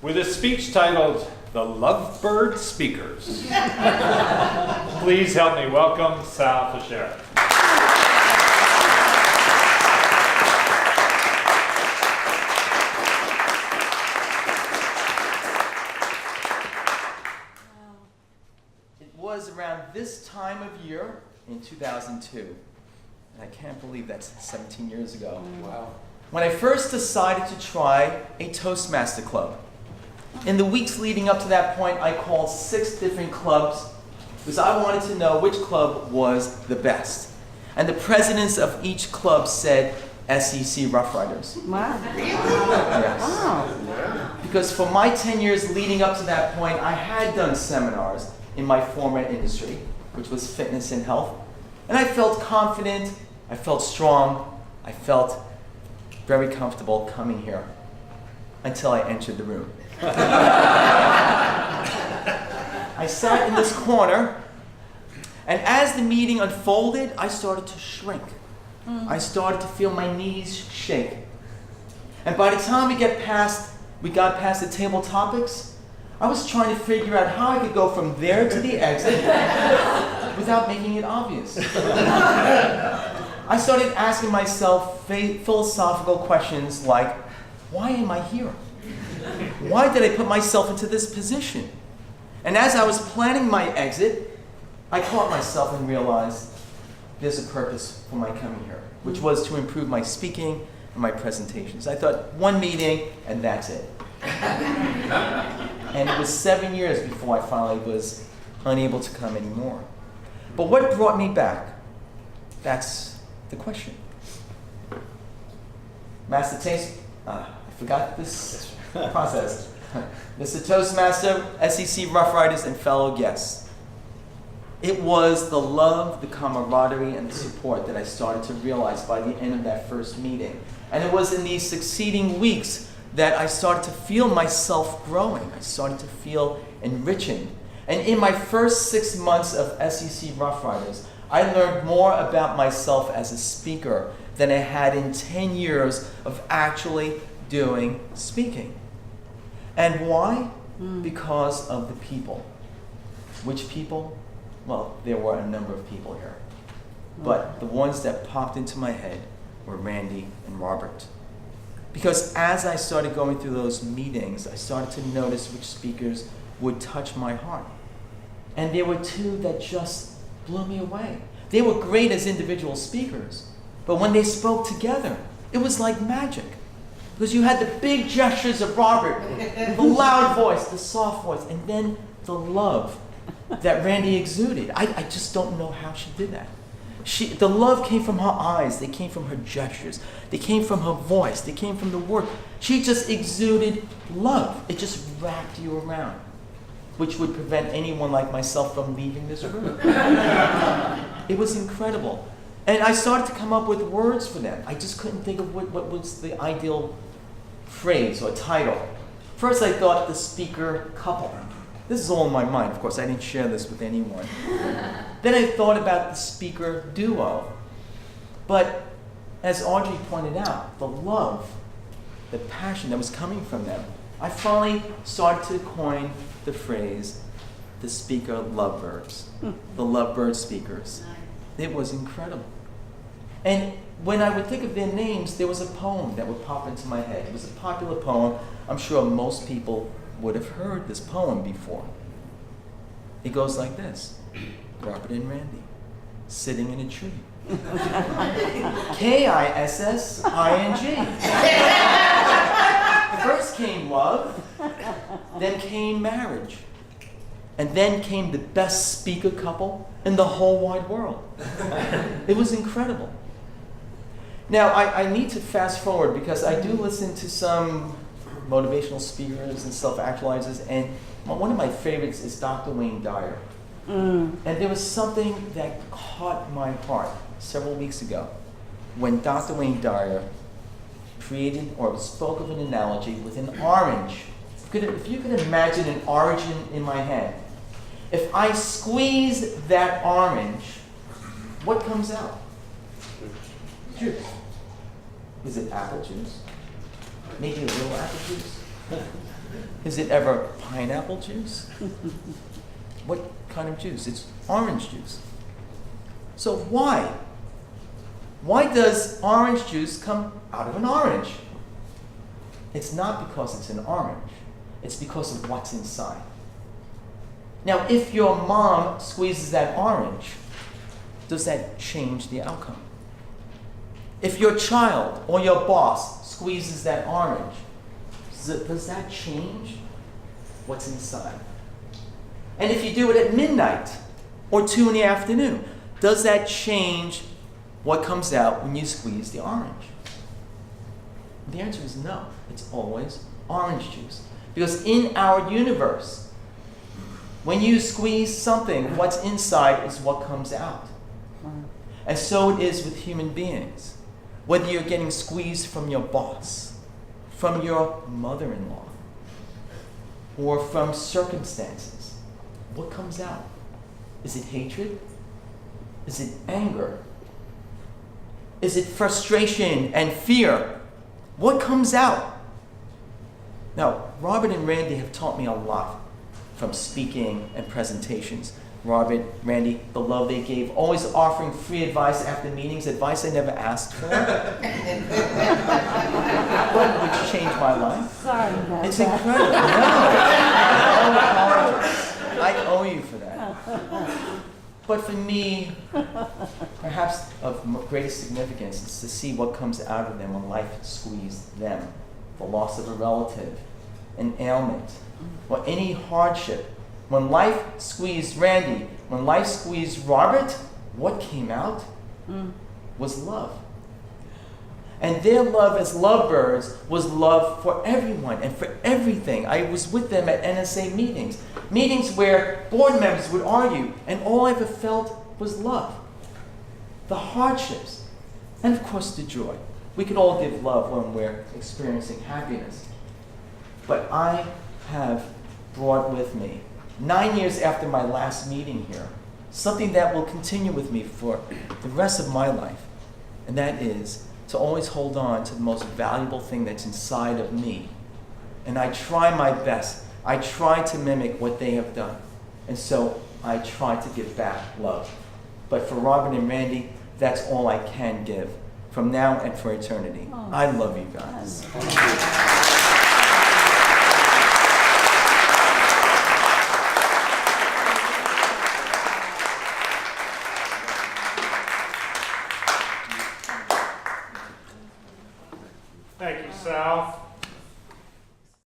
with a speech titled The Lovebird Speakers. Please help me welcome Sal Fischera. It was around this time of year in 2002, and I can't believe that's 17 years ago. Wow. When I first decided to try a Toastmaster club. In the weeks leading up to that point, I called 6 different clubs because I wanted to know which club was the best. And the presidents of each club said SEC Rough Riders. Wow. Yes. Wow. Because for my 10 years leading up to that point, I had done seminars in my former industry, which was fitness and health. And I felt confident, I felt strong, I felt very comfortable coming here until I entered the room. I sat in this corner, and as the meeting unfolded, I started to shrink. I started to feel my knees shake. And by the time we got past the table topics, I was trying to figure out how I could go from there to the exit without making it obvious. I started asking myself philosophical questions like, why am I here? Why did I put myself into this position? And as I was planning my exit, I caught myself and realized there's a purpose for my coming here, which was to improve my speaking and my presentations. I thought, one meeting and that's it. And it was 7 years before I finally was unable to come anymore. But what brought me back? That's the question. Master Taste, I forgot this process. Mr. Toastmaster, SEC Rough Riders, and fellow guests. It was the love, the camaraderie, and the support that I started to realize by the end of that first meeting. And it was in these succeeding weeks that I started to feel myself growing. I started to feel enriching. And in my first 6 months of SEC Rough Riders, I learned more about myself as a speaker than I had in 10 years of actually doing speaking. And why? Because of the people. Which people? Well, there were a number of people here. But the ones that popped into my head were Randy and Robert. Because as I started going through those meetings, I started to notice which speakers would touch my heart. And there were 2 that just blew me away. They were great as individual speakers, but when they spoke together, it was like magic. Because you had the big gestures of Robert, the loud voice, the soft voice, and then the love that Randy exuded. I just don't know how she did that. The love came from her eyes, they came from her gestures, they came from her voice, they came from the word. She just exuded love. It just wrapped you around, which would prevent anyone like myself from leaving this room. It was incredible. And I started to come up with words for them. I just couldn't think of what was the ideal phrase or title. First I thought the speaker couple. This is all in my mind, of course, I didn't share this with anyone. Then I thought about the speaker duo. But as Audrey pointed out, the love, the passion that was coming from them, I finally started to coin the phrase, the speaker lovebirds, the lovebird speakers. It was incredible. And when I would think of their names, there was a poem that would pop into my head. It was a popular poem. I'm sure most people would have heard this poem before. It goes like this. Robert and Rande, sitting in a tree. K-I-S-S-I-N-G. First came love, then came marriage, and then came the best speaker couple in the whole wide world. It was incredible. Now, I need to fast forward because I do listen to some motivational speakers and self-actualizers, and one of my favorites is Dr. Wayne Dyer. And there was something that caught my heart several weeks ago when Dr. Wayne Dyer created or spoke of an analogy with an orange. If you could imagine an orange in my hand, if I squeeze that orange, what comes out? Juice. Is it apple juice? Maybe a little apple juice? Is it ever pineapple juice? What kind of juice? It's orange juice. So why? Why does orange juice come out of an orange? It's not because it's an orange. It's because of what's inside. Now, if your mom squeezes that orange, does that change the outcome? If your child or your boss squeezes that orange, does that change what's inside? And if you do it at midnight or 2 in the afternoon, does that change what comes out when you squeeze the orange? The answer is no. It's always orange juice. Because in our universe, when you squeeze something, what's inside is what comes out. And so it is with human beings. Whether you're getting squeezed from your boss, from your mother-in-law, or from circumstances, what comes out? Is it hatred? Is it anger? Is it frustration and fear? What comes out? Now, Robert and Randy have taught me a lot from speaking and presentations. Robert, Randy, the love they gave, always offering free advice after meetings, advice I never asked for, but which changed my life. Sorry about It's that. incredible. No, I owe you for that. But for me, perhaps of greatest significance is to see what comes out of them when life squeezed them. The loss of a relative, an ailment, or any hardship. When life squeezed Randy, when life squeezed Robert, what came out was love. And their love as lovebirds was love for everyone and for everything. I was with them at NSA meetings, meetings where board members would argue, and all I ever felt was love. The hardships, and of course the joy. We can all give love when we're experiencing happiness. But I have brought with me, 9 years after my last meeting here, something that will continue with me for the rest of my life, and that is to always hold on to the most valuable thing that's inside of me. And I try my best. I try to mimic what they have done. And so I try to give back love. But for Robert and Randy, that's all I can give from now and for eternity. I love you guys. Thank you.